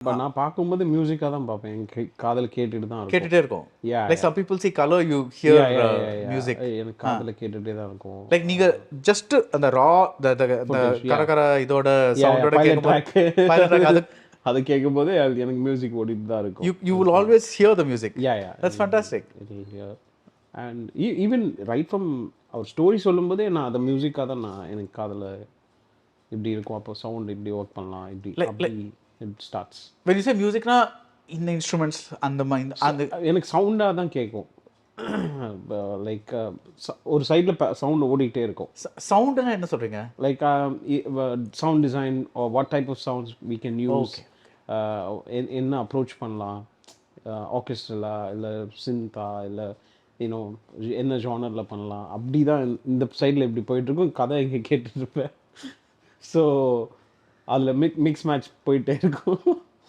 இப்போ நான் பார்க்கும்போது மியூசிக்காக தான் பார்ப்பேன். என் காதில் கேட்டுட்டு தான் இருக்கும். கேட்டுட்டே இருக்கும். Yeah, like some people see color, you hear music. எனக்கு காதில் கேட்டுகிட்டே தான் இருக்கும். லைக் நீங்க ஜஸ்ட் அந்த ரா அந்த கரகர இதோட சவுண்டோட கேட்கும்போது அது கேட்கும்போது எனக்கு மியூசிக் ஓடிட்டு தான் இருக்கும். you will always hear the music. Yeah. That's fantastic. And even right from our story சொல்லும்போதே நான் அந்த மியூசிக்காக தான் எனக்கு காதில் இப்படி இருக்கும், அப்போ சவுண்ட் இப்படி ஒர்க் பண்ணலாம், இப்படி it starts. When you say music na in the instruments and the எனக்கு சவுண்டாக தான் கேட்கும். லைக் ஒரு சைடில் சவுண்ட் ஓடிக்கிட்டே இருக்கும். சவுண்டுனா என்ன சொல்கிறீங்க? Like sound design what type of sounds we can use, என்ன அப்ரோச் பண்ணலாம், ஆர்கெஸ்ட்ரலா இல்லை சிந்தா இல்லை யூனோ என்ன ஜானரில் பண்ணலாம், அப்படி தான் இந்த சைடில் இப்படி போயிட்டுருக்கும். கதை இங்கே கேட்டுட்ருப்பேன். ஸோ அதில் மிக்ஸ் மேட்ச் போயிட்டே இருக்கும்.